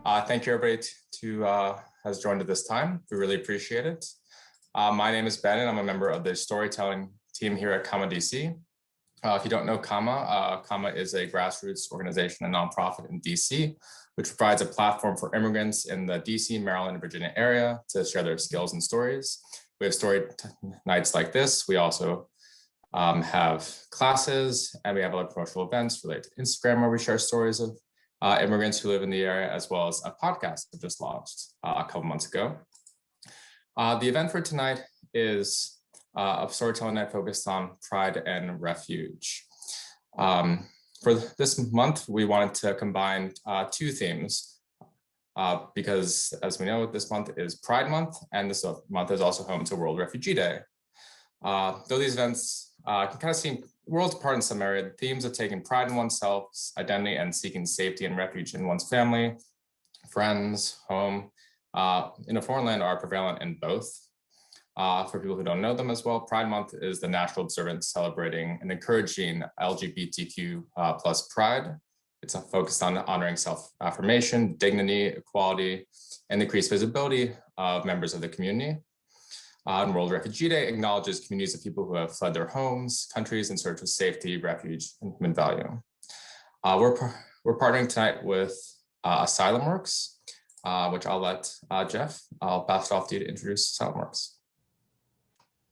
Thank you, everybody has joined at this time. We really appreciate it. My name is Ben, and I'm a member of the storytelling team here at Comma DC. If you don't know Comma, Comma is a grassroots organization, a nonprofit in DC, which provides a platform for immigrants in the DC, Maryland, and Virginia area to share their skills and stories. We have story nights like this. We also have classes, and we have other promotional events related to Instagram where we share stories of immigrants who live in the area, as well as a podcast that just launched a couple months ago. The event for tonight is a storytelling night focused on Pride and Refuge. For this month, we wanted to combine two themes because, as we know, this month is Pride Month, and this month is also home to World Refugee Day. Though these events can kind of seem worlds apart in some area, themes of taking pride in oneself, identity, and seeking safety and refuge in one's family, friends, home, in a foreign land are prevalent in both. For people who don't know them as well, Pride Month is the national observance celebrating and encouraging LGBTQ plus pride. It's focused on honoring self-affirmation, dignity, equality, and increased visibility of members of the community. And World Refugee Day acknowledges communities of people who have fled their homes, countries in search of safety, refuge, and human value. We're partnering tonight with Asylum Works, which I'll let Jeff, I'll pass it off to you to introduce Asylum Works.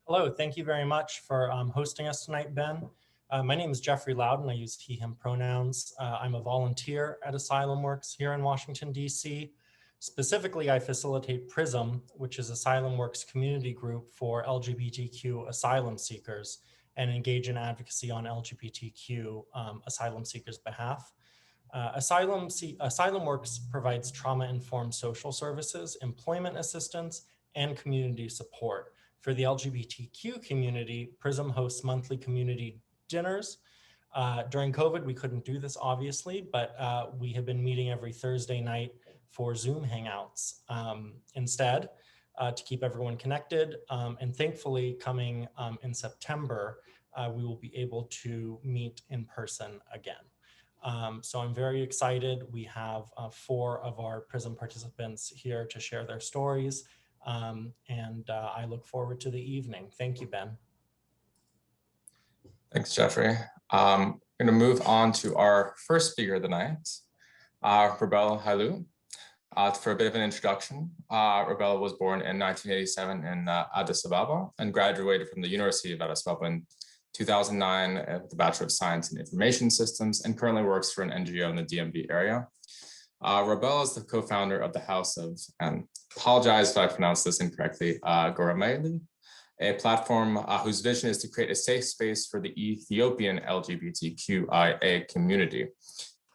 Hello, thank you very much for hosting us tonight, Ben. My name is Jeffrey Loudon. I use he, him pronouns. I'm a volunteer at Asylum Works here in Washington, DC. Specifically, I facilitate PRISM, which is Asylum Works community group for LGBTQ asylum seekers, and engage in advocacy on LGBTQ asylum seekers' behalf. Asylum Works provides trauma-informed social services, employment assistance, and community support. For the LGBTQ community, PRISM hosts monthly community dinners. During COVID, we couldn't do this, obviously, but we have been meeting every Thursday night for Zoom Hangouts instead to keep everyone connected. And thankfully, coming in September, we will be able to meet in person again. So I'm very excited. We have 4 of our PRISM participants here to share their stories. And I look forward to the evening. Thank you, Ben. Thanks, Jeffrey. We're going to move on to our first speaker of the night, Rebel Hailu. For a bit of an introduction, Rebel was born in 1987 in Addis Ababa and graduated from the University of Addis Ababa in 2009 with a Bachelor of Science in Information Systems and currently works for an NGO in the DMV area. Rebel is the co-founder of the House of, and apologize if I pronounced this incorrectly, Gorameli, a platform whose vision is to create a safe space for the Ethiopian LGBTQIA community.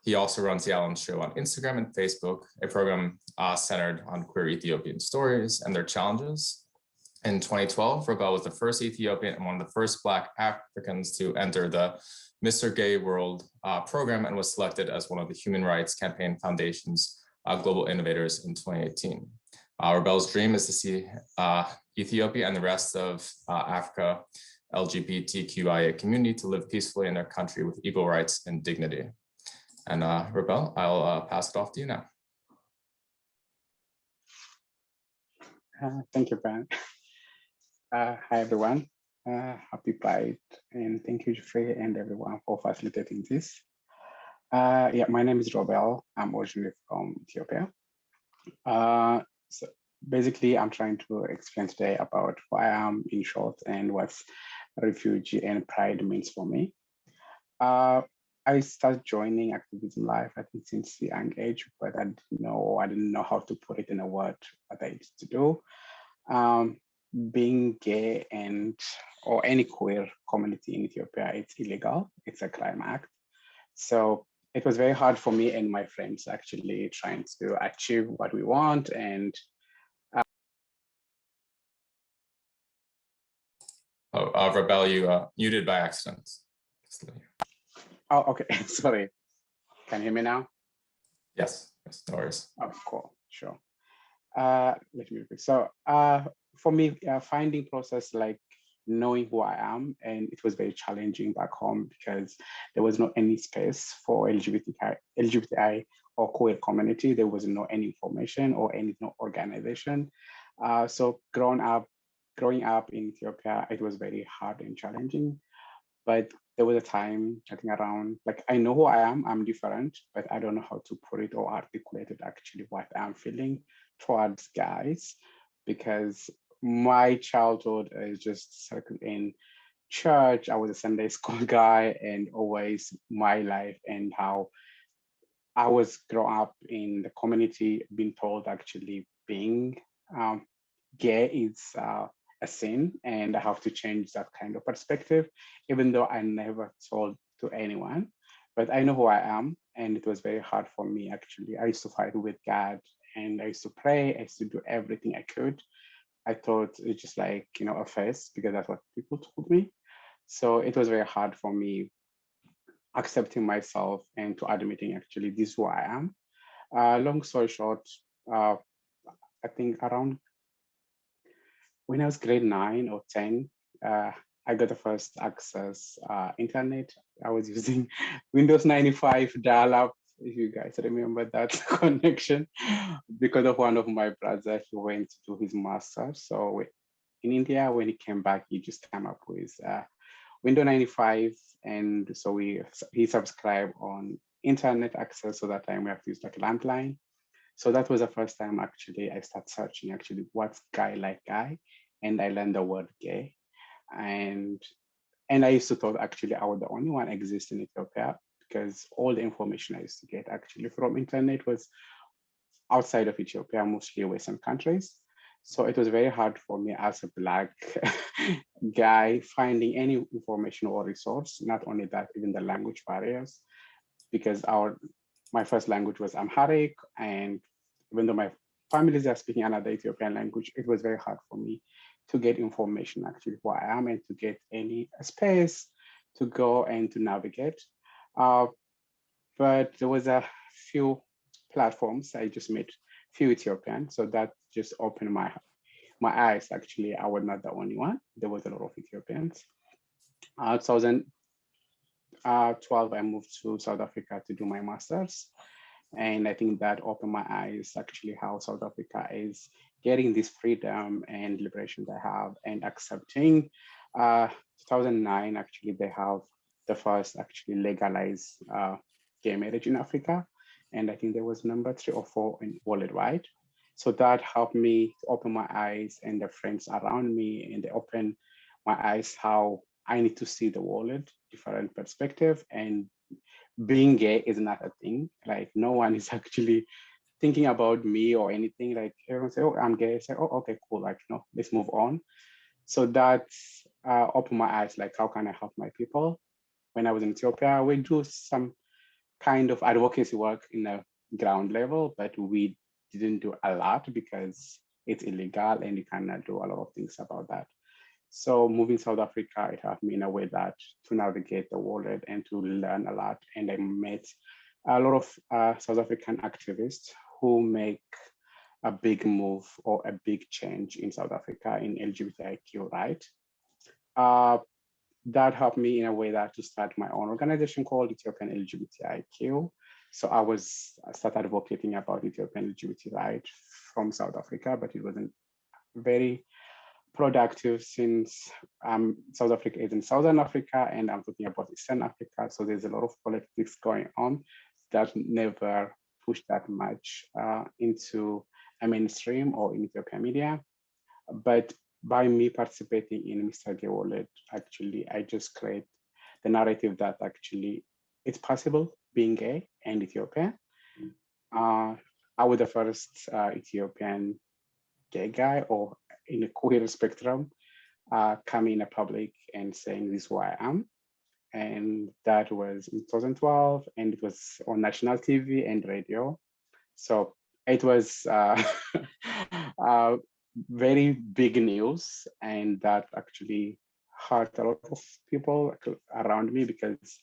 He also runs the Alan Show on Instagram and Facebook, a program centered on queer Ethiopian stories and their challenges. In 2012, Rebel was the first Ethiopian and one of the first Black Africans to enter the Mr. Gay World program and was selected as one of the Human Rights Campaign Foundation's Global Innovators in 2018. Rebel's dream is to see Ethiopia and the rest of Africa LGBTQIA community to live peacefully in their country with equal rights and dignity. And Rebel, I'll pass it off to you now. Thank you, Ben. Hi, everyone. Happy Pride, and thank you, Jeffrey, and everyone for facilitating this. Yeah, my name is Rebel. I'm originally from Ethiopia. So basically, I'm trying to explain today about who I am in short and what refugee and pride means for me. I started joining activism life, I think, since a young age, but I didn't know how to put it in a word what I used to do. Being gay or any queer community in Ethiopia, it's illegal. It's a crime act. So it was very hard for me and my friends actually trying to achieve what we want. And Rebel, you muted by accident. Oh, okay. Sorry. Can you hear me now? Yes, no worries. Oh, cool. Sure. Let me repeat. So for me, finding process like knowing who I am, and it was very challenging back home because there was no any space for LGBTI or queer community. There was no any information or any no organization. So growing up in Ethiopia, it was very hard and challenging. But there was a time, I think around, like I know who I am, I'm different, but I don't know how to put it or articulate it actually what I'm feeling towards guys, because my childhood is just circled in church. I was a Sunday school guy, and always my life and how I was growing up in the community being told actually being gay is a sin, and I have to change that kind of perspective, even though I never told to anyone. But I know who I am, and it was very hard for me actually. I used to fight with God, and I used to pray. I used to do everything I could. I thought it's just like, a phase, because that's what people told me. So it was very hard for me accepting myself and to admitting actually this is who I am. Long story short, I think around when I was grade 9 or 10, I got the first access internet. I was using Windows 95 dial-up, if you guys remember that connection, because of one of my brother. He went to do his master's. So in India, when he came back, he just came up with Windows 95. And so he subscribed on internet access. So that time we have to use like landline. So that was the first time actually I started searching actually what's guy like guy, and I learned the word gay. And I used to thought actually I was the only one exist in Ethiopia, because all the information I used to get actually from internet was outside of Ethiopia, mostly Western countries. So it was very hard for me as a Black guy finding any information or resource. Not only that, even the language barriers, because my first language was Amharic, and even though my families are speaking another Ethiopian language, it was very hard for me to get information actually who I am and to get any space to go and to navigate. But there was a few platforms. I just met few Ethiopians, so that just opened my eyes. Actually, I was not the only one. There was a lot of Ethiopians. 2012, I moved to South Africa to do my master's. And I think that opened my eyes actually how South Africa is getting this freedom and liberation they have and accepting. 2009, actually, they have the first actually legalized gay marriage in Africa. And I think there was number 3 or 4 in worldwide. So that helped me to open my eyes and the friends around me, and they opened my eyes how I need to see the world, different perspective, and being gay is not a thing. Like no one is actually thinking about me or anything. Like everyone say, "Oh, I'm gay." I say, "Oh, okay, cool." Like, let's move on. So that opened my eyes. Like, how can I help my people? When I was in Ethiopia, we do some kind of advocacy work in a ground level, but we didn't do a lot because it's illegal and you cannot do a lot of things about that. So moving South Africa, it helped me in a way that to navigate the world and to learn a lot. And I met a lot of South African activists who make a big move or a big change in South Africa in LGBTIQ, right? That helped me in a way that to start my own organization called Ethiopian LGBTIQ. So I started advocating about Ethiopian LGBT rights from South Africa, but it wasn't very productive since South Africa is in Southern Africa and I'm talking about Eastern Africa. So there's a lot of politics going on that never pushed that much into a mainstream or in Ethiopian media. But by me participating in Mr. Gay Wallet, actually, I just create the narrative that actually it's possible being gay and Ethiopian. I was the first Ethiopian gay guy or in a queer spectrum coming in public and saying this is who I am. And that was in 2012, and it was on national TV and radio. So it was very big news, and that actually hurt a lot of people around me because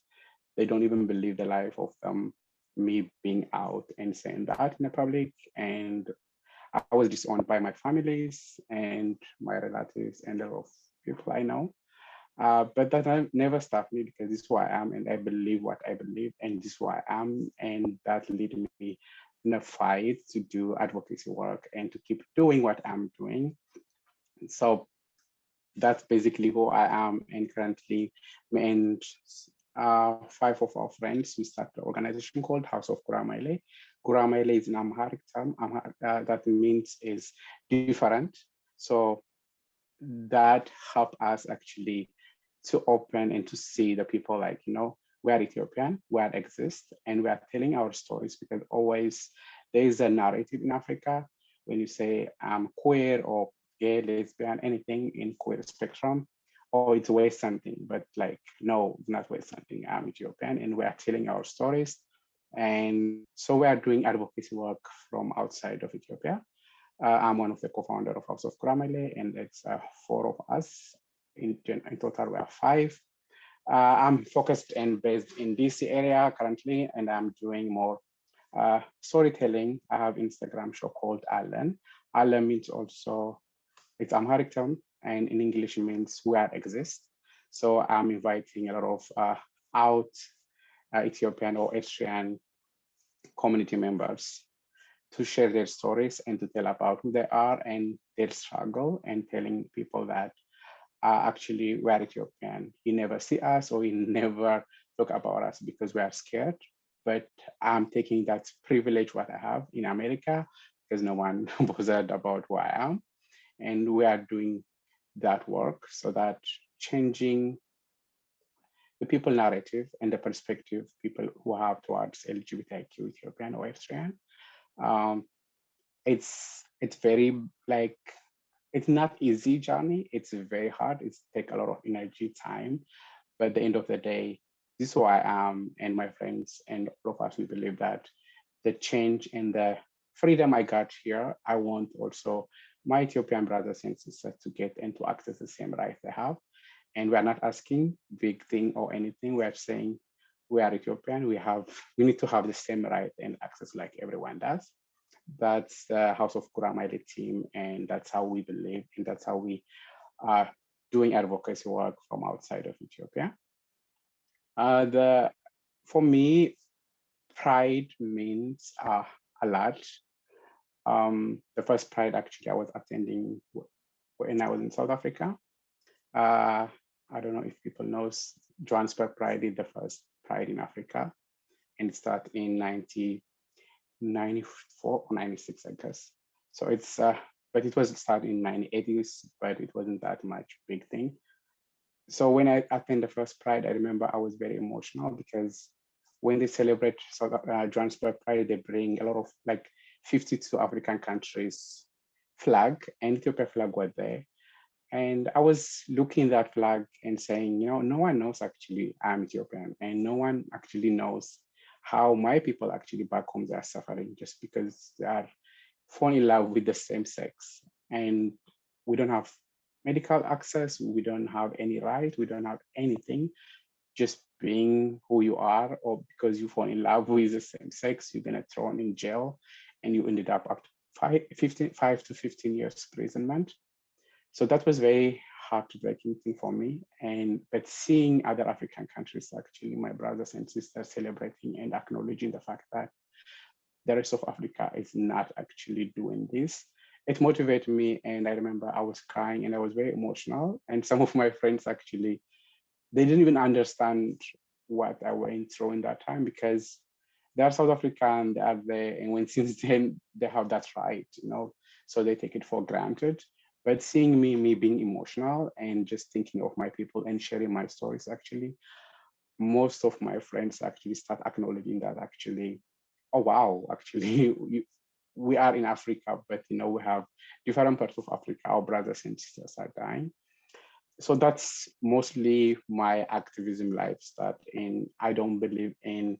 they don't even believe the life of me being out and saying that in the public. And I was disowned by my families and my relatives and a lot of people I know. But that never stopped me because this is who I am and I believe what I believe and this is who I am. And that led me in a fight to do advocacy work and to keep doing what I'm doing. So that's basically who I am. And currently, me and 5 of our friends, we started an organization called House of Guramaile. Guramaile is an Amharic term. That means is different. So that helped us actually to open and to see the people like, we are Ethiopian, we are exist, and we are telling our stories because always there is a narrative in Africa. When you say I'm queer or gay, lesbian, anything in queer spectrum, or it's way something, but like, no, it's not way something. I'm Ethiopian and we are telling our stories. And so we are doing advocacy work from outside of Ethiopia. I'm one of the co-founder of House of Grammarly, and it's 4 of us. In total, we are 5. I'm focused and based in DC area currently, and I'm doing more storytelling. I have Instagram show called Alan. Alan means also, it's Amharic term, and in English it means where exist. So I'm inviting a lot of out Ethiopian or Eritrean community members to share their stories and to tell about who they are and their struggle, and telling people that actually we are Ethiopian. You never see us or you never talk about us because we are scared. But I'm taking that privilege what I have in America because no one bothered about who I am. And we are doing that work so that changing the people narrative and the perspective people who have towards LGBTQ Ethiopian or Eritrean. Um, it's very like, it's not easy journey. It's very hard. It's take a lot of energy, time. But at the end of the day, this is who I am and my friends and all of us, we believe that the change and the freedom I got here, I want also my Ethiopian brothers and sisters to get and to access the same rights they have. And we're not asking big thing or anything. We're saying we are Ethiopian. We need to have the same right and access like everyone does. That's the House of Kuramaile team, and that's how we believe, and that's how we are doing advocacy work from outside of Ethiopia. For me, pride means a lot. The first pride actually I was attending when I was in South Africa. I don't know if people know Johannesburg Pride is the first pride in Africa, and it started in 1994 or 96, I guess. So it's, but it was started in 1980s, but it wasn't that much big thing. So when I attended the first Pride, I remember I was very emotional because when they celebrate Johannesburg Pride, they bring a lot of like 52 African countries flag, and Ethiopia flag were there. And I was looking at that flag and saying, no one knows actually I'm Ethiopian, and no one actually knows how my people actually back home they are suffering just because they are falling in love with the same sex. And we don't have medical access, we don't have any right, we don't have anything. Just being who you are, or because you fall in love with the same sex, you're gonna thrown in jail, and you ended up to 5 to 15 years imprisonment. So that was very heartbreaking thing for me. But seeing other African countries, actually, my brothers and sisters celebrating and acknowledging the fact that the rest of Africa is not actually doing this, it motivated me. And I remember I was crying and I was very emotional. And some of my friends actually, they didn't even understand what I went through in that time because they are South African, they are there, and when since then they have that right, so they take it for granted. But seeing me being emotional and just thinking of my people and sharing my stories, actually, most of my friends actually start acknowledging that actually, oh wow, actually we are in Africa, but we have different parts of Africa, our brothers and sisters are dying. So that's mostly my activism life start. And I don't believe in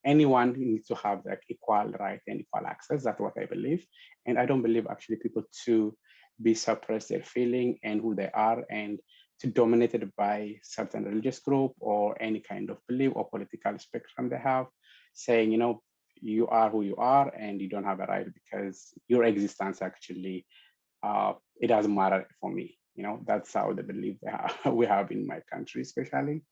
anyone needs to have like equal right and equal access. That's what I believe. And I don't believe actually people to be suppressed their feeling and who they are and to dominated by certain religious group or any kind of belief or political spectrum they have, saying, you are who you are and you don't have a right because your existence actually, it doesn't matter for me. That's how the belief we have in my country, especially.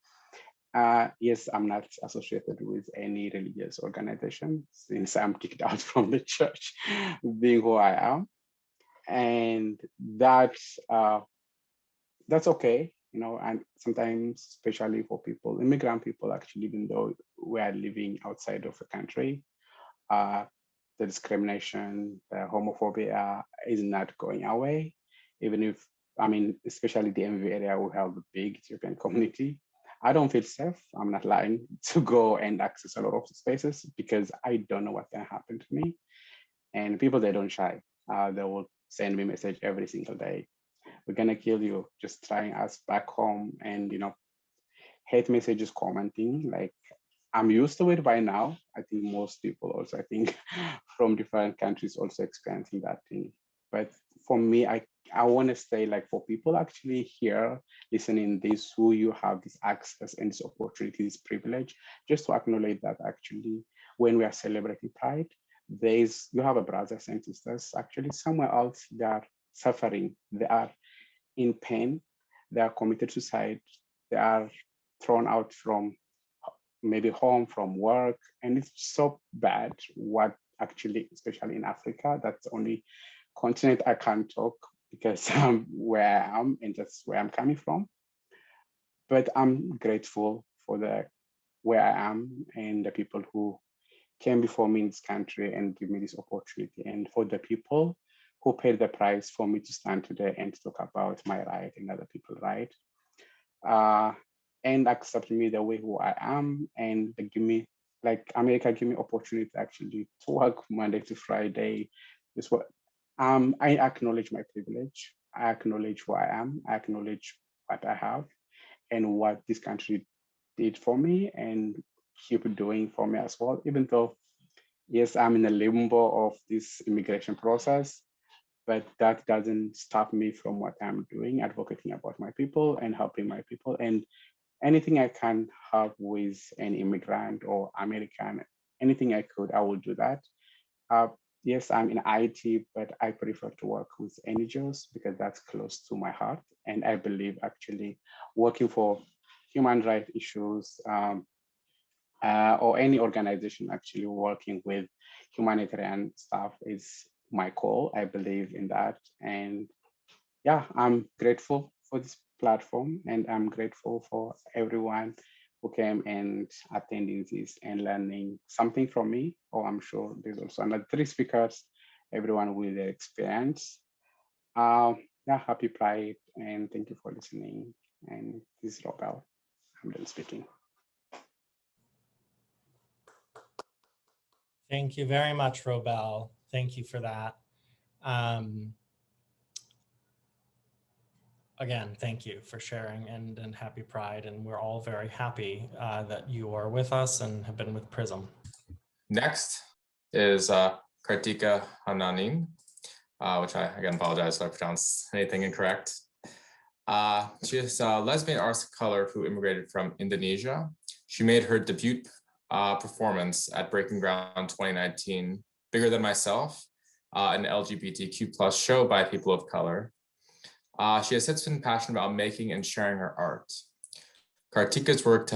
Yes, I'm not associated with any religious organization since I'm kicked out from the church, being who I am, and that's okay, and sometimes, especially for people, immigrant people, actually, even though we are living outside of the country, uh, the discrimination, the homophobia is not going away, even if, especially the MV area, we have a big Ethiopian community. I don't feel safe, I'm not lying, to go and access a lot of spaces because I don't know what can happen to me. And people, they don't shy. They will send me message every single day. We're gonna kill you, just trying us back home, and hate messages, commenting. Like, I'm used to it by now. I think most people also, I think, from different countries also experiencing that thing. But for me, I want to say, like, for people actually here listening this, who you have this access and this opportunity, this privilege, just to acknowledge that actually when we are celebrating Pride, you have a brothers and sisters actually somewhere else, they are suffering, they are in pain, they are committed suicide, they are thrown out from maybe home, from work, and it's so bad what actually, especially in Africa, that's the only continent I can't talk because where I am and just where I'm coming from. But I'm grateful for where I am and the people who came before me in this country and give me this opportunity, and for the people who paid the price for me to stand today and to talk about my right and other people's right, and accept me the way who I am, and give me, like, America give me opportunity actually to work Monday to Friday. This what I acknowledge my privilege. I acknowledge who I am. I acknowledge what I have and what this country did for me and keep doing for me as well. Even though, yes, I'm in a limbo of this immigration process, but that doesn't stop me from what I'm doing, advocating about my people and helping my people. And anything I can help with an immigrant or American, anything I could, I will do that. Yes, I'm in IT, but I prefer to work with NGOs because that's close to my heart. And I believe actually working for human rights issues, or any organization actually working with humanitarian stuff is my goal. I believe in that. And yeah, I'm grateful for this platform, and I'm grateful for everyone who came and attending this and learning something from me. Oh, I'm sure there's also another 3 speakers, everyone with their experience. Yeah, happy Pride, and thank you for listening. And this is Robel. I'm done speaking. Thank you very much, Robel. Thank you for that. Again, thank you for sharing, and happy Pride. And we're all very happy that you are with us and have been with PRISM. Next Is Kartika Hananin, which I again apologize if I pronounce anything incorrect. She is a lesbian artist of color who immigrated from Indonesia. She made her debut performance at Breaking Ground 2019, Bigger Than Myself, an LGBTQ+ show by people of color. She has since been passionate about making and sharing her art. Kartika's work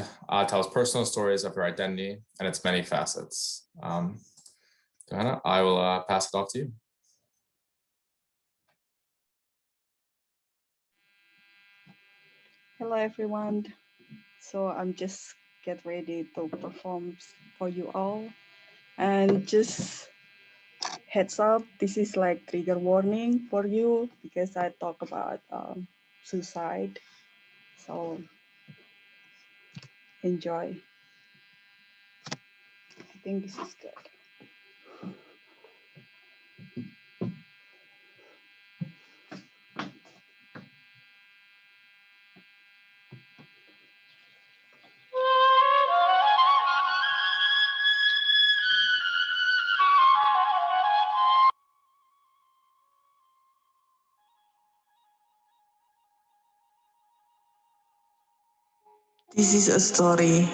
tells personal stories of her identity and its many facets. Johanna, I will pass it off to you. Hello, everyone. So I'm just get ready to perform for you all. And just heads up, this is like trigger warning for you because I talk about suicide. So enjoy. I think this is good. This is a story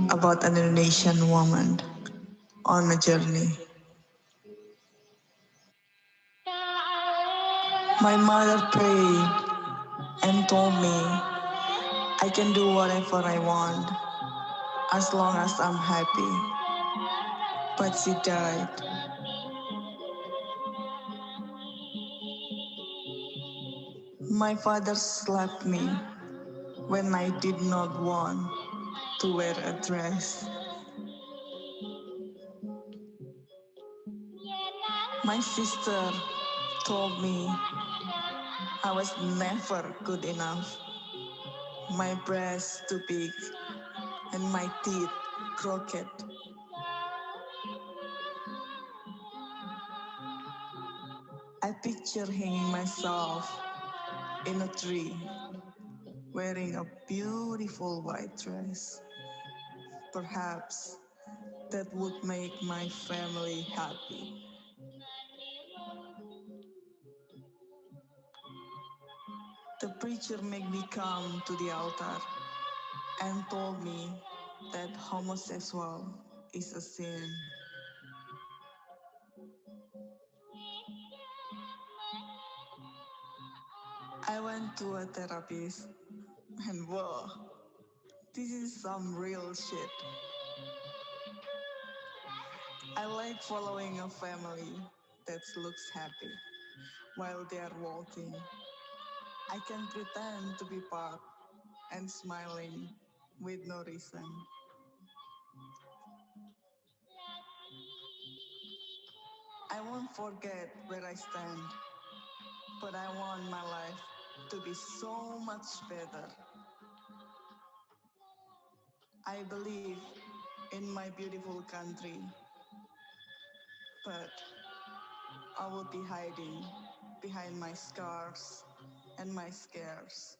about an Indonesian woman on a journey. My mother prayed and told me I can do whatever I want as long as I'm happy. But she died. My father slapped me when I did not want to wear a dress. My sister told me I was never good enough. My breasts too big and my teeth crooked. I picture hanging myself in a tree wearing a beautiful white dress. Perhaps that would make my family happy. The preacher made me come to the altar and told me that homosexual is a sin. I went to a therapist and whoa, this is some real shit. I like following a family that looks happy while they are walking. I can pretend to be part and smiling with no reason. I won't forget where I stand, but I want my life to be so much better. I believe in my beautiful country, but I would be hiding behind my scars and my scares.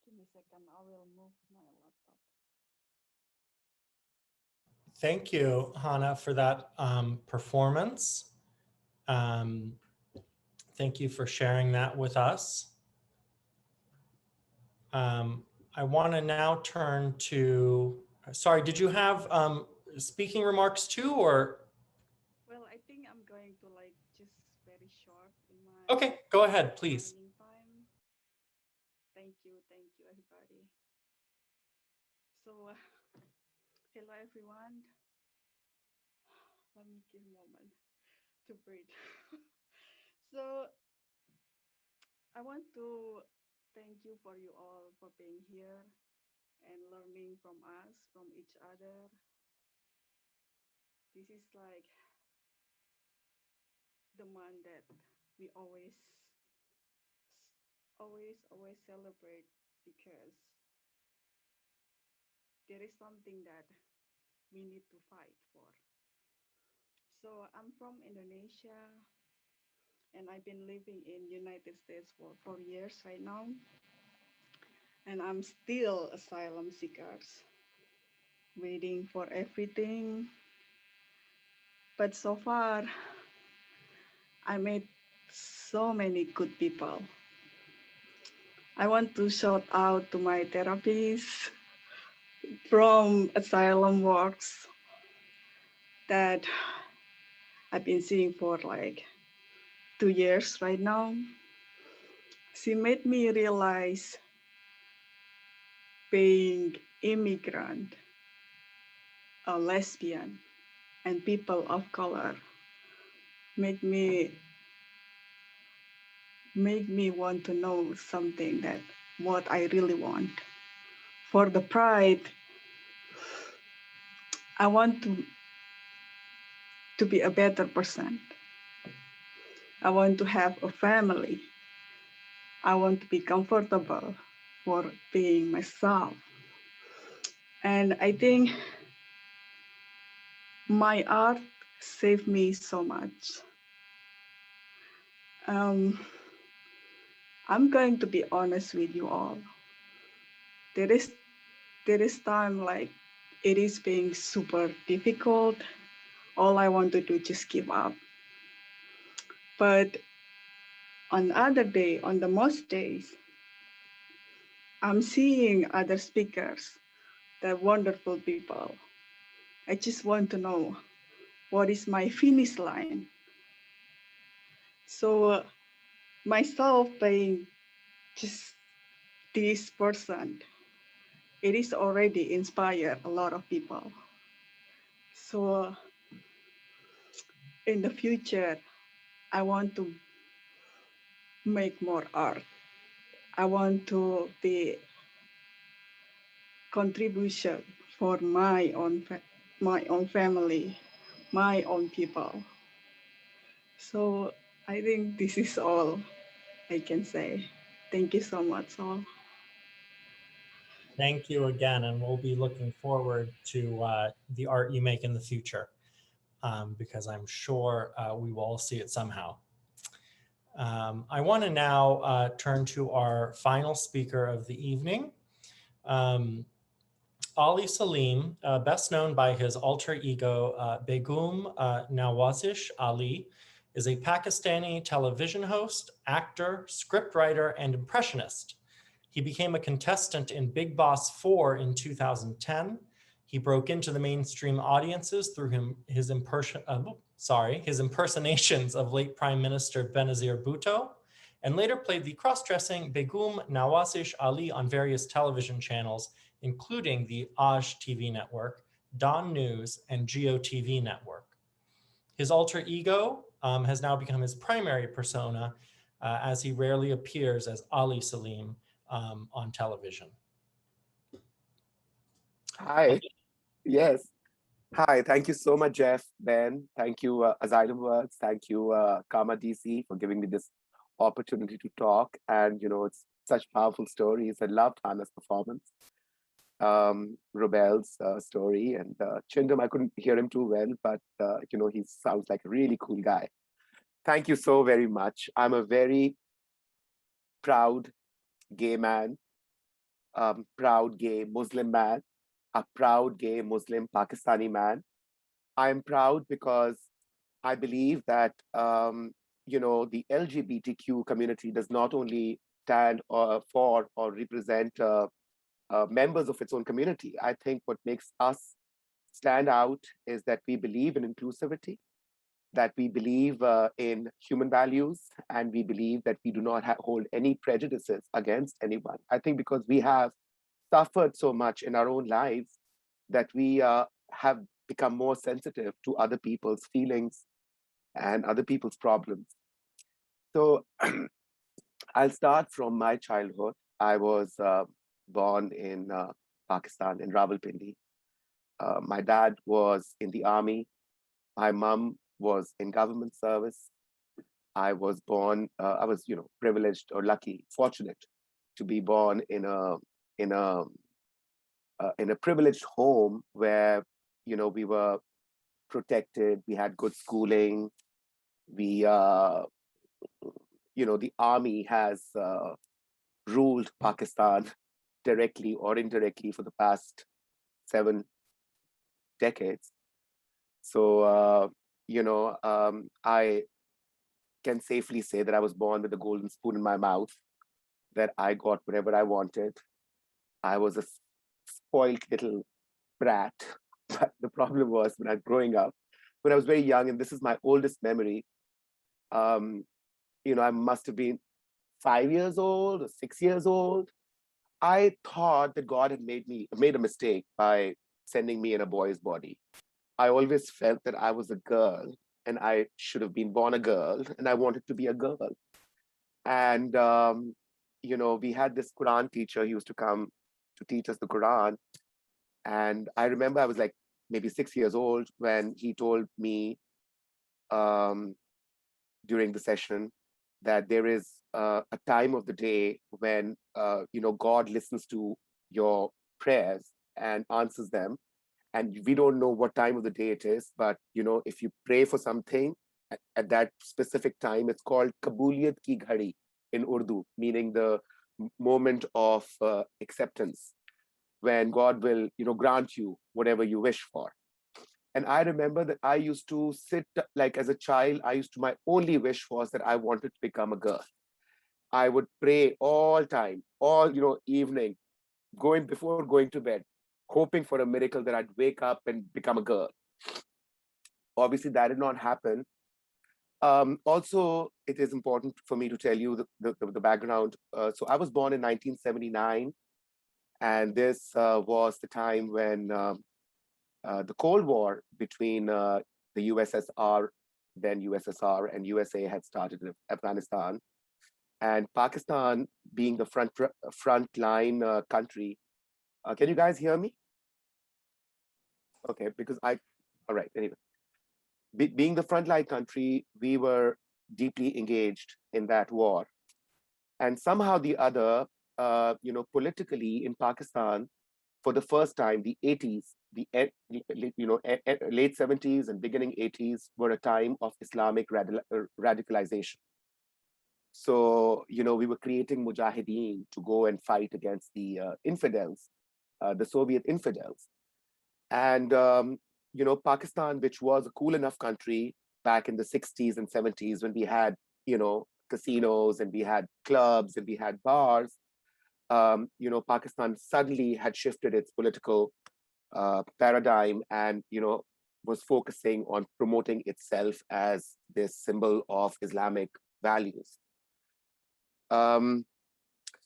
Give me a second, I will move my laptop. Thank you, Hannah, for that performance. Thank you for sharing that with us. I want to now turn to, sorry, did you have speaking remarks too, or? Well, I think I'm going to like just very short in my Okay, go ahead, please. remaining time. Thank you, everybody. So, hello everyone. Let me give a moment to breathe. So, I want to thank you for you all for being here and learning from us, from each other. This is like the month that we always celebrate because there is something that we need to fight for. So I'm from Indonesia and I've been living in United States for 4 years right now. And I'm still asylum seekers, waiting for everything. But so far, I met so many good people. I want to shout out to my therapists from Asylum Works that I've been seeing for like 2 years right now. She made me realize being immigrant, a lesbian, and people of color make me want to know something that what I really want. For the pride, I want to be a better person. I want to have a family. I want to be comfortable for being myself. And I think my art saved me so much. I'm going to be honest with you all. There is time like it is being super difficult. All I want to do is just give up. But on other day, on the most days, I'm seeing other speakers. They're wonderful people. I just want to know what is my finish line. So myself being just this person, it is already inspired a lot of people. So in the future, I want to make more art. I want to be contribution for my own family, my own people. So I think this is all I can say. Thank you so much, all. Thank you again, and we'll be looking forward to the art you make in the future, because I'm sure we will all see it somehow. I want to now turn to our final speaker of the evening. Ali Salim, best known by his alter ego Begum Nawazish Ali, is a Pakistani television host, actor, scriptwriter, and impressionist. He became a contestant in Big Boss 4 in 2010. He broke into the mainstream audiences through his impersonations of late Prime Minister Benazir Bhutto, and later played the cross-dressing Begum Nawazish Ali on various television channels, including the Aj TV network, Dawn News, and Geo TV network. His alter ego has now become his primary persona, as he rarely appears as Ali Salim on television. Hi, yes. Hi, thank you so much, Jeff, Ben. Thank you, Asylum Works. Thank you, Karma DC, for giving me this opportunity to talk. And, it's such powerful stories. I loved Hannah's performance, Robel's story, and Chindam, I couldn't hear him too well, but, he sounds like a really cool guy. Thank you so very much. I'm a very proud gay man, proud gay Muslim man, a proud gay Muslim Pakistani man. I'm proud because I believe that, the LGBTQ community does not only stand for or represent members of its own community. I think what makes us stand out is that we believe in inclusivity, that we believe in human values, and we believe that we do not hold any prejudices against anyone. I think because we have suffered so much in our own lives that we have become more sensitive to other people's feelings and other people's problems. So I'll start from my childhood. I was born in Pakistan, in Rawalpindi. My dad was in the army. My mom was in government service. I was born, I was, privileged or lucky, fortunate to be born in a privileged home where, we were protected, we had good schooling, we, the army has ruled Pakistan directly or indirectly for the past 7 decades. So, I can safely say that I was born with a golden spoon in my mouth, that I got whatever I wanted. I was a spoiled little brat. But the problem was when I was growing up, when I was very young, and this is my oldest memory, I must have been 5 years old or 6 years old. I thought that God had made a mistake by sending me in a boy's body. I always felt that I was a girl and I should have been born a girl, and I wanted to be a girl. And, we had this Quran teacher. He used to come to teach us the Quran. And I remember I was like maybe 6 years old when he told me during the session that there is a time of the day when, God listens to your prayers and answers them. and we don't know what time of the day it is, but if you pray for something at that specific time, it's called Kabuliyat ki ghadi in Urdu, meaning the moment of acceptance, when God will grant you whatever you wish for. And I remember that I used to sit, like as a child, my only wish was that I wanted to become a girl. I would pray all time, all evening, before going to bed, hoping for a miracle that I'd wake up and become a girl. Obviously, that did not happen. Also, it is important for me to tell you the background. So I was born in 1979, and this was the time when the Cold War between the USSR, then USSR, and USA had started in Afghanistan. And Pakistan, being the front line country, can you guys hear me? Okay, because all right, anyway. Being the frontline country, we were deeply engaged in that war. And somehow the other, politically in Pakistan, for the first time, the 80s, late 70s and beginning 80s were a time of Islamic radicalization. So, we were creating mujahideen to go and fight against the infidels, the Soviet infidels. And, Pakistan, which was a cool enough country back in the 60s and 70s when we had, casinos and we had clubs and we had bars, Pakistan suddenly had shifted its political paradigm and, was focusing on promoting itself as this symbol of Islamic values.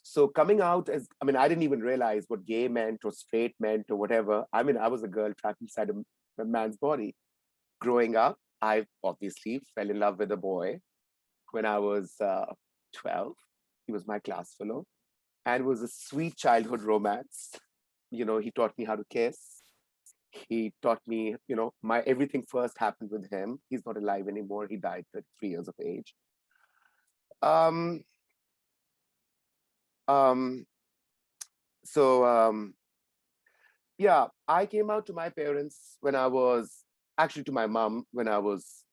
So coming out as, I didn't even realize what gay meant or straight meant or whatever. I was a girl trapped inside a man's body. Growing up, I obviously fell in love with a boy when I was 12. He was my class fellow. And it was a sweet childhood romance. He taught me how to kiss. He taught me, my everything first happened with him. He's not alive anymore. He died at 3 years of age. Yeah, I came out to my parents to my mom when I was,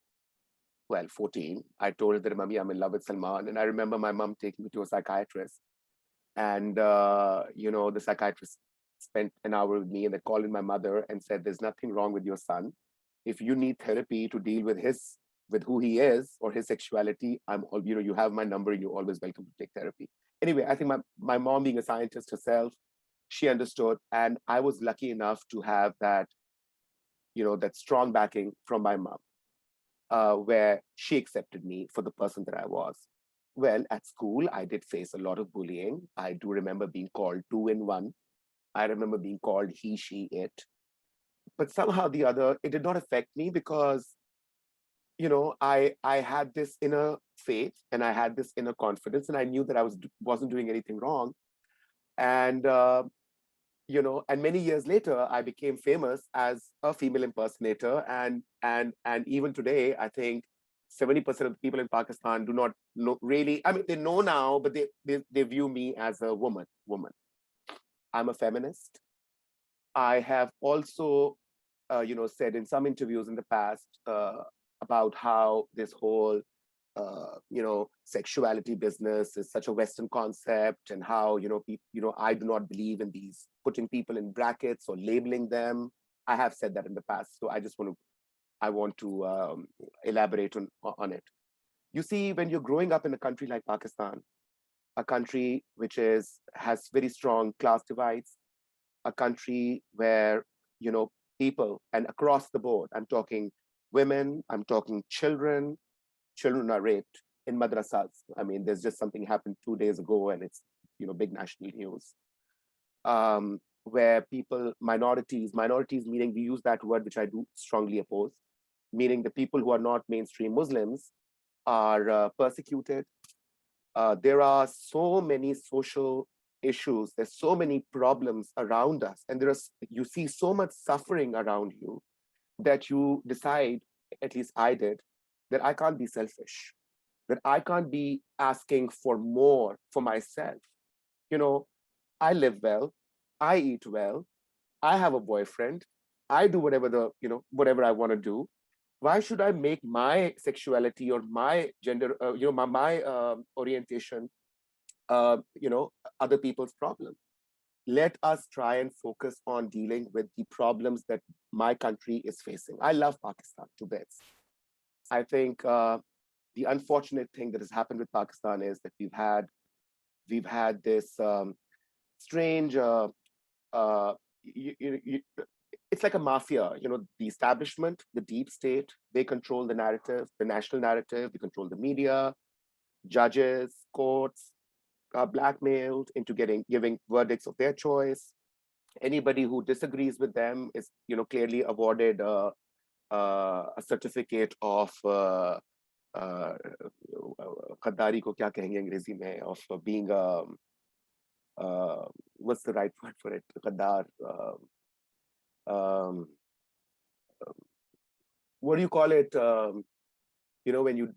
14. I told her that, Mommy, I'm in love with Salman. And I remember my mom taking me to a psychiatrist. And, the psychiatrist spent an hour with me and they called in my mother and said, there's nothing wrong with your son. If you need therapy to deal with who he is or his sexuality, you have my number and you're always welcome to take therapy. Anyway, I think my mom, being a scientist herself, she understood. And I was lucky enough to have that, that strong backing from my mom, where she accepted me for the person that I was. Well, at school, I did face a lot of bullying. I do remember being called 2-in-1. I remember being called he, she, it. But somehow the other, it did not affect me because, I had this inner faith and I had this inner confidence and I knew that I wasn't doing anything wrong. And, and many years later, I became famous as a female impersonator. And even today, I think 70% of the people in Pakistan do not know really, they know now, but they view me as a woman. I'm a feminist. I have also, said in some interviews in the past about how this whole, sexuality business is such a Western concept, and how, I do not believe in these putting people in brackets or labeling them. I have said that in the past, so I want to elaborate on it. You see, when you're growing up in a country like Pakistan, a country which has very strong class divides, a country where, people, and across the board, I'm talking women, I'm talking children are raped in madrasas. There's just something happened 2 days ago and it's, big national news. Where people, minorities meaning, we use that word, which I do strongly oppose, meaning the people who are not mainstream Muslims are persecuted. There are so many social issues, there's so many problems around us, and you see so much suffering around you that you decide, at least I did, that I can't be selfish, that I can't be asking for more for myself. I live well, I eat well, I have a boyfriend, I do whatever I want to do. Why should I make my sexuality or my gender, my orientation, other people's problem? Let us try and focus on dealing with the problems that my country is facing. I love Pakistan to bits. I think the unfortunate thing that has happened with Pakistan is that we've had this strange. It's like a mafia. The establishment, the deep state, they control the narrative, the national narrative. They control the media, judges, courts. Are blackmailed into giving verdicts of their choice. Anybody who disagrees with them is, clearly awarded a certificate of Qaddari ko kya kahenge अंग्रेजी में, of being what's the right word for it? Qaddar. What do you call it? When you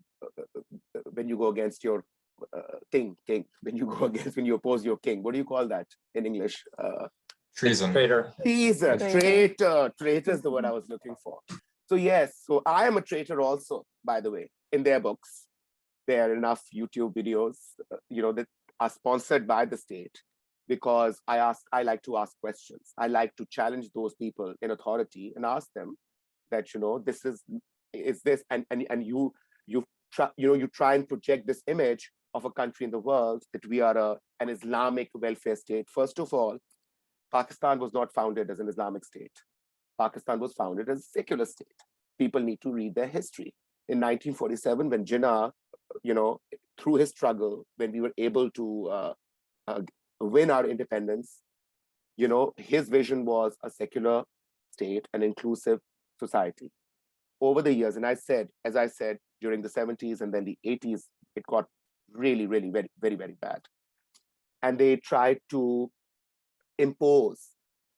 go against your king, when you oppose your king, what do you call that in English? Treason. Traitor. Treason. Traitor is the word I was looking for. So yes, so I am a traitor also, by the way, in their books. There are enough YouTube videos, that are sponsored by the state, because I like to ask questions. I like to challenge those people in authority and ask them that, this is this, and you try and project this image of a country in the world that we are an Islamic welfare state. First of all, Pakistan was not founded as an Islamic state. Pakistan was founded as a secular state. People need to read their history. In 1947, when Jinnah, through his struggle, when we were able to win our independence, his vision was a secular state, an inclusive society. Over the years, and as I said, during the 70s and then the 80s, it got really, really very, very, very bad. And they tried to impose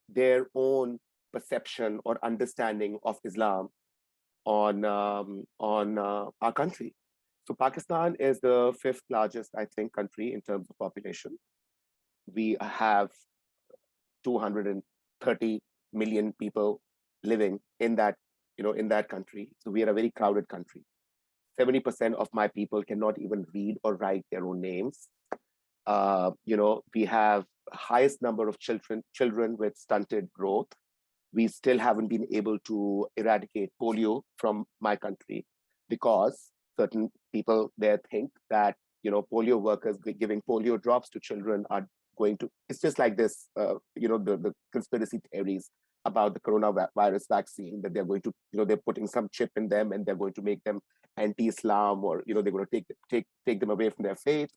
their own perception or understanding of Islam on our country. So Pakistan is the 5th largest, I think, country in terms of population. We have 230 million people living in that country. So we are a very crowded country. 70% of my people cannot even read or write their own names. We have highest number of children with stunted growth. We still haven't been able to eradicate polio from my country, because certain people there think that, polio workers giving polio drops to children are going to, it's just like this, the conspiracy theories about the coronavirus vaccine, that they're going to, they're putting some chip in them and they're going to make them anti-Islam, or, they're going to take them away from their faith.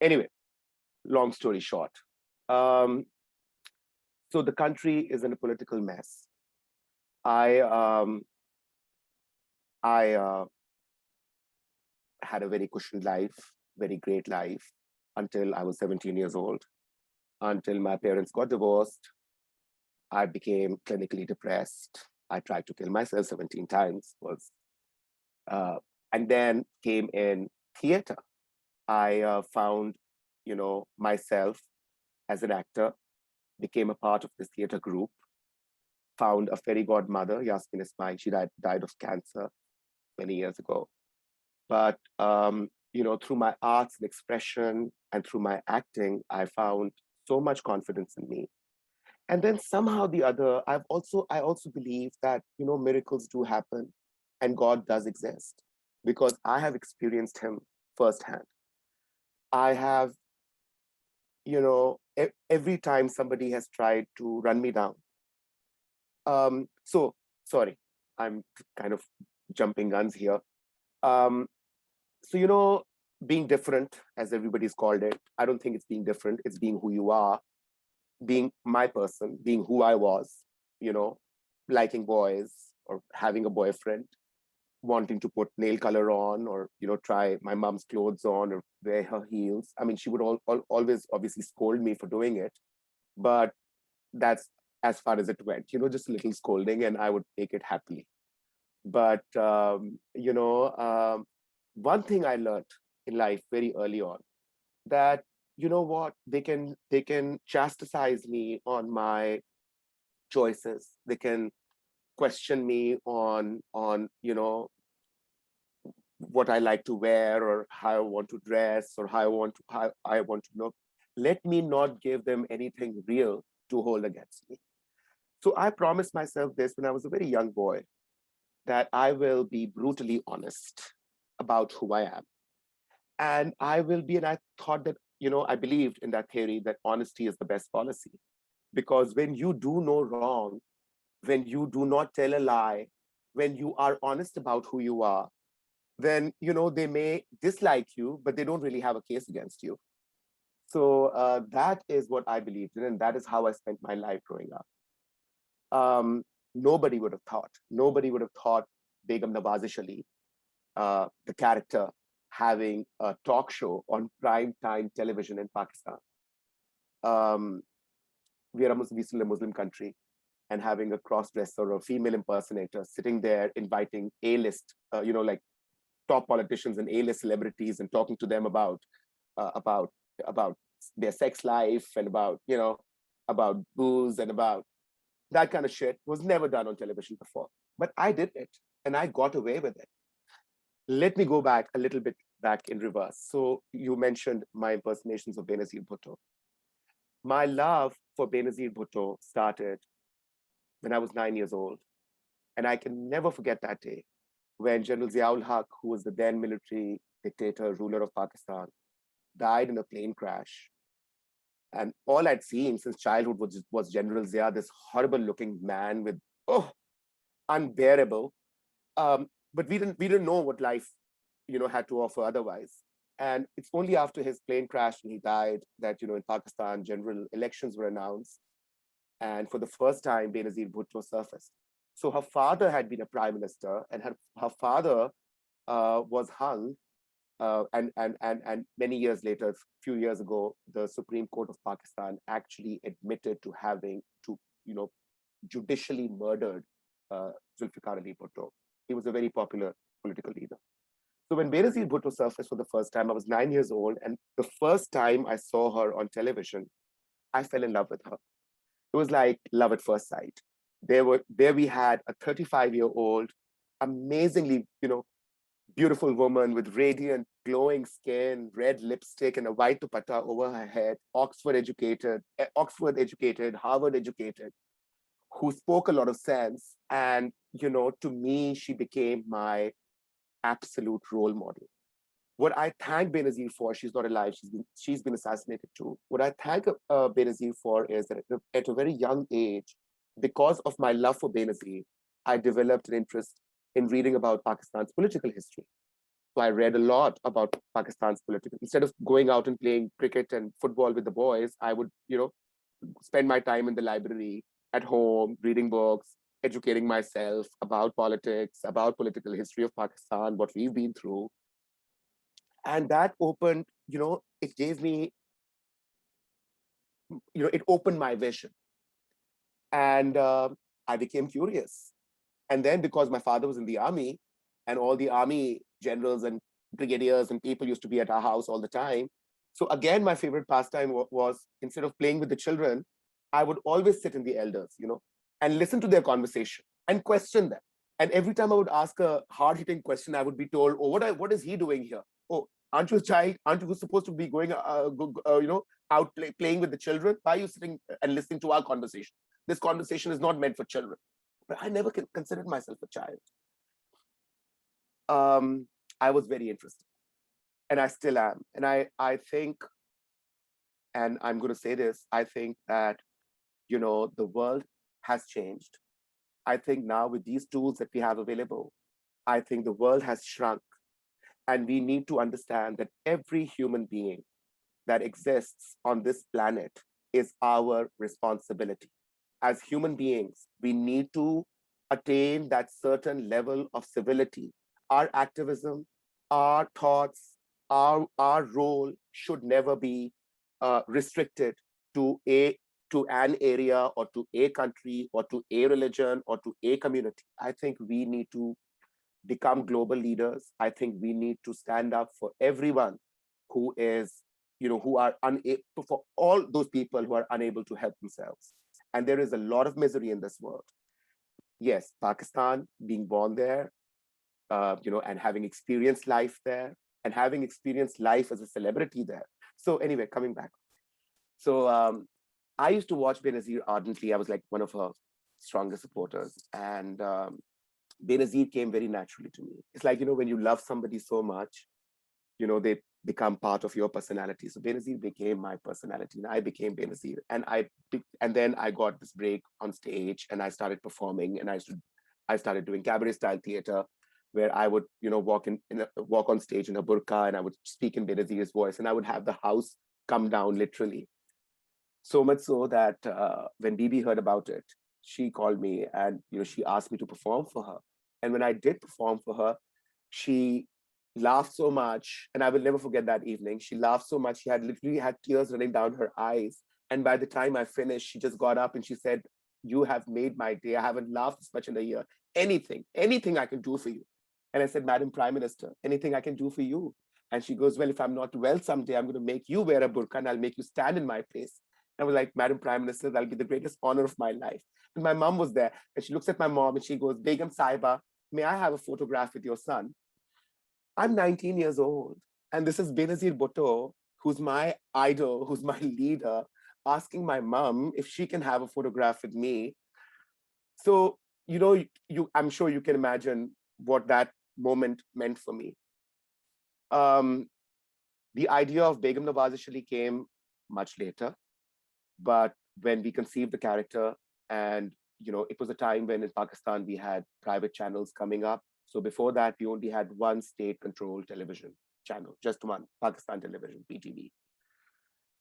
Anyway, long story short. So the country is in a political mess. I had a very cushioned life, very great life, until I was 17 years old. Until my parents got divorced, I became clinically depressed. I tried to kill myself 17 times. And then came in theater. I found, myself as an actor, became a part of this theater group, found a fairy godmother, Yasmin Ismail. She died of cancer many years ago. But, through my arts and expression and through my acting, I found so much confidence in me. And then somehow the other, I also believe that, miracles do happen and God does exist, because I have experienced him firsthand. I have, every time somebody has tried to run me down. So, sorry, I'm kind of jumping guns here. So, being different, as everybody's called it, I don't think it's being different. It's being who you are, being my person, being who I was, liking boys or having a boyfriend, wanting to put nail color on, or, try my mom's clothes on, or wear her heels. I mean, she would always obviously scold me for doing it, but that's as far as it went, just a little scolding, and I would take it happily. But, one thing I learned in life very early on, that, they can chastise me on my choices. They can question me on what I like to wear, or how I want to dress, or how I want to look. Let me not give them anything real to hold against me. So I promised myself this when I was a very young boy, that I will be brutally honest about who I am. And I thought that, I believed in that theory that honesty is the best policy. Because when you do no wrong, when you do not tell a lie, when you are honest about who you are, then, they may dislike you, but they don't really have a case against you. So that is what I believed in, and that is how I spent my life growing up. Nobody would have thought Begum Nawazish Ali, the character, having a talk show on prime time television in Pakistan. We are still a Muslim country, and having a cross-dresser or a female impersonator sitting there inviting A-list, like top politicians and A-list celebrities, and talking to them about their sex life, and about booze, and about that kind of shit was never done on television before. But I did it, and I got away with it. Let me go back a little bit back in reverse. So you mentioned my impersonations of Benazir Bhutto. My love for Benazir Bhutto started when I was 9 years old. And I can never forget that day when General Ziaul Haq, who was the then military dictator, ruler of Pakistan, died in a plane crash. And all I'd seen since childhood was General Zia, this horrible looking man with, unbearable. But we didn't know what life, had to offer otherwise. And it's only after his plane crash and he died that, in Pakistan, general elections were announced. And for the first time, Benazir Bhutto surfaced. So her father had been a prime minister, and her father was hung. And many years later, a few years ago, the Supreme Court of Pakistan actually admitted to having judicially murdered Zulfikar Ali Bhutto. He was a very popular political leader. So when Benazir Bhutto surfaced for the first time, I was 9 years old, and the first time I saw her on television, I fell in love with her. It was like love at first sight. There we had a 35-year-old, amazingly, beautiful woman with radiant, glowing skin, red lipstick, and a white dupatta over her head, Oxford educated, Harvard educated, who spoke a lot of sense. And, to me, she became my absolute role model. What I thank Benazir for, she's not alive, she's been assassinated too. What I thank Benazir for is that at a very young age, because of my love for Benazir, I developed an interest in reading about Pakistan's political history. So I read a lot about Pakistan's political. Instead of going out and playing cricket and football with the boys, I would, spend my time in the library, at home, reading books, educating myself about politics, about political history of Pakistan, what we've been through. And that opened, it gave me, it opened my vision. And I became curious. And then because my father was in the army, and all the army generals and brigadiers and people used to be at our house all the time. So again, my favorite pastime was, instead of playing with the children, I would always sit in the elders, and listen to their conversation and question them. And every time I would ask a hard-hitting question, I would be told, oh, what is he doing here? Oh, aren't you a child? Aren't you supposed to be going, out playing with the children? Why are you sitting and listening to our conversation? This conversation is not meant for children. But I never considered myself a child. I was very interested, and I still am. And I think, and I'm going to say this, I think that, the world has changed. I think now with these tools that we have available, I think the world has shrunk. And we need to understand that every human being that exists on this planet is our responsibility. As human beings, we need to attain that certain level of civility. Our activism, our thoughts, our role should never be restricted to an area, or to a country, or to a religion, or to a community. I think we need to become global leaders. I think we need to stand up for everyone who is, who are unable, for all those people who are unable to help themselves. And there is a lot of misery in this world. Yes, Pakistan, being born there, and having experienced life there, and having experienced life as a celebrity there. So anyway, coming back. So I used to watch Benazir ardently. I was like one of her strongest supporters. And Benazir came very naturally to me. It's like, when you love somebody so much, they become part of your personality. So Benazir became my personality, and I became Benazir. And then I got this break on stage, and I started performing, and I started doing cabaret style theater, where I would, walk on stage in a burqa, and I would speak in Benazir's voice, and I would have the house come down literally. So much so that when Bibi heard about it, she called me, and she asked me to perform for her. And when I did perform for her, she laughed so much, and I will never forget that evening. She laughed so much, she had literally had tears running down her eyes. And by the time I finished, she just got up and she said, "You have made my day. I haven't laughed this much in a year. Anything I can do for you." And I said, "Madam Prime Minister, anything I can do for you?" And she goes, "Well, if I'm not well someday, I'm going to make you wear a burqa, and I'll make you stand in my place." I was like, "Madam Prime Minister, that'll be the greatest honor of my life." And my mom was there, and she looks at my mom and she goes, "Begum Saiba, may I have a photograph with your son?" I'm 19 years old, and this is Benazir Bhutto, who's my idol, who's my leader, asking my mom if she can have a photograph with me. So, I'm sure you can imagine what that moment meant for me. The idea of Begum Nawaz Ali came much later, but when we conceived the character, and it was a time when in Pakistan we had private channels coming up. So before that, we only had one state-controlled television channel, just one, Pakistan Television, PTV.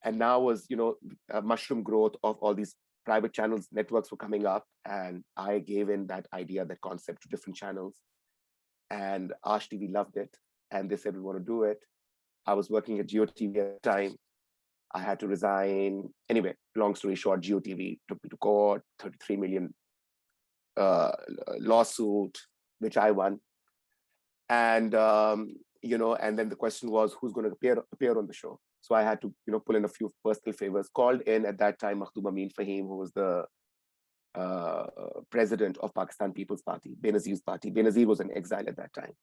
And now was, a mushroom growth of all these private channels, networks were coming up, and I gave in that idea, that concept to different channels. And Ash TV loved it, and they said, "We want to do it." I was working at GeoTV at the time. I had to resign. Anyway, long story short, GeoTV took me to court, 33 million lawsuit, which I won. And, and then the question was, who's going to appear on the show? So I had to, pull in a few personal favors. Called in at that time, Makhdoom Amin Fahim, who was the president of Pakistan People's Party, Benazir's party. Benazir was in exile at that time.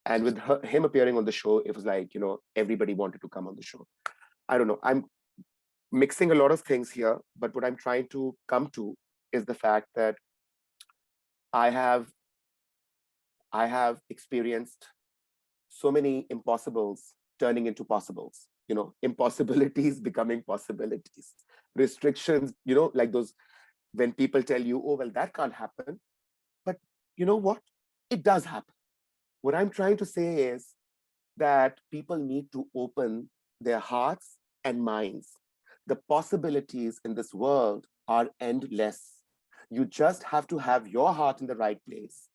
And with him appearing on the show, it was like, everybody wanted to come on the show. I don't know, I'm mixing a lot of things here, but what I'm trying to come to is the fact that I have experienced so many impossibles turning into possibles, impossibilities becoming possibilities, restrictions, like those, when people tell you, "Oh, well, that can't happen." But you know what? It does happen. What I'm trying to say is that people need to open their hearts and minds. The possibilities in this world are endless. You just have to have your heart in the right place.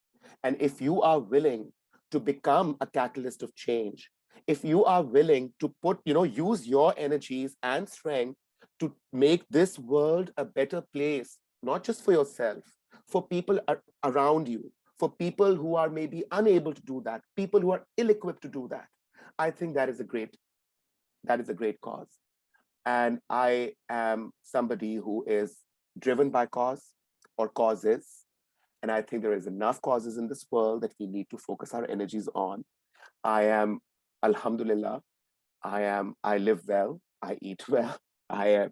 And if you are willing to become a catalyst of change, if you are willing to use your energies and strength to make this world a better place, not just for yourself, for people around you, for people who are maybe unable to do that, people who are ill-equipped to do that, I think that is a great cause. And I am somebody who is driven by cause or causes. And I think there is enough causes in this world that we need to focus our energies on. I am, alhamdulillah, I live well, I eat well, I am,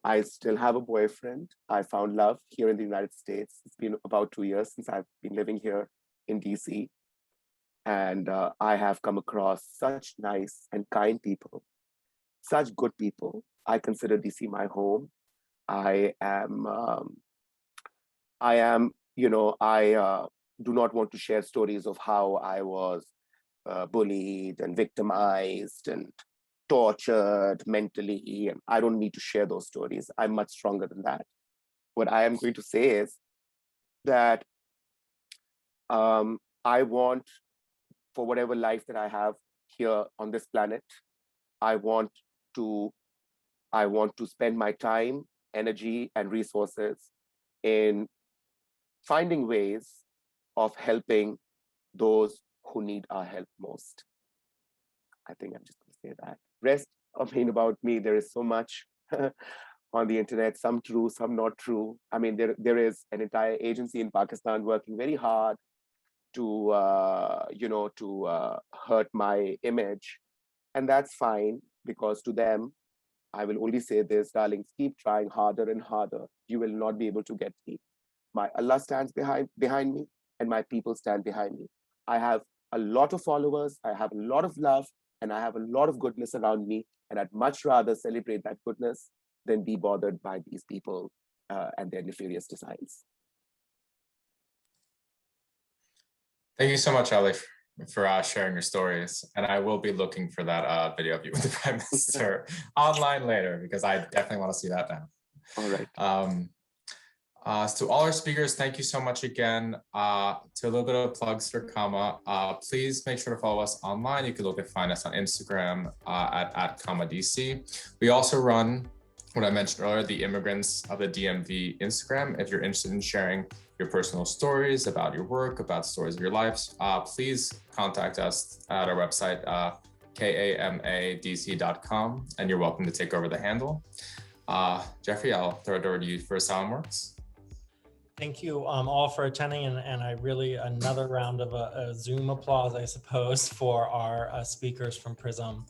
I still have a boyfriend. I found love here in the United States. It's been about 2 years since I've been living here in DC. And I have come across such nice and kind people, such good people. I consider DC my home. I do not want to share stories of how I was bullied and victimized and tortured mentally. And I don't need to share those stories. I'm much stronger than that. What I am going to say is that I want, for whatever life that I have here on this planet, I want to spend my time, energy, and resources in finding ways of helping those who need our help most. I think I'm just going to say that. Rest, about me, there is so much on the internet, some true, some not true. I mean, there is an entire agency in Pakistan working very hard to, hurt my image. And that's fine, because to them, I will only say this, darlings, keep trying harder and harder. You will not be able to get me. My Allah stands behind me, and my people stand behind me. I have a lot of followers, I have a lot of love, and I have a lot of goodness around me. And I'd much rather celebrate that goodness than be bothered by these people and their nefarious designs. Thank you so much, Ali, for sharing your stories. And I will be looking for that video of you with the Prime Minister online later, because I definitely want to see that now. All right. To all our speakers, thank you so much again. To a little bit of plugs for Kama, please make sure to follow us online. You can find us on Instagram at KamaDC. We also run, what I mentioned earlier, the Immigrants of the DMV Instagram. If you're interested in sharing your personal stories about your work, about stories of your lives, please contact us at our website, kamadc.com, and you're welcome to take over the handle. Jeffrey, I'll throw it over to you for Asylum Works. Thank you all for attending, and I really, another round of a Zoom applause, I suppose, for our speakers from PRISM.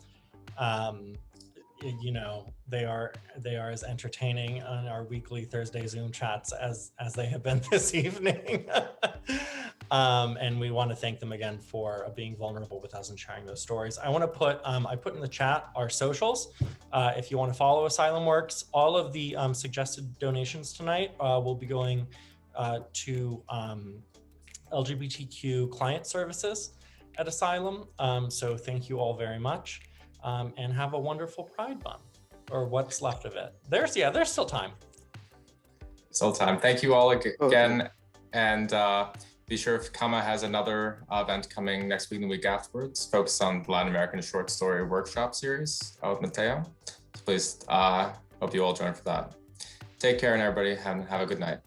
You know, they are as entertaining on our weekly Thursday Zoom chats as they have been this evening. And we want to thank them again for being vulnerable with us and sharing those stories. I want to put, I put in the chat our socials. If you want to follow Asylum Works, all of the suggested donations tonight will be going to LGBTQ client services at Asylum. So thank you all very much. And have a wonderful Pride Month, or what's left of it. There's still time. Still time. Thank you all again. And be sure if Kama has another event coming next week and the week afterwards, focused on the Latin American short story workshop series with Mateo. So please, hope you all join for that. Take care, and everybody, and have a good night.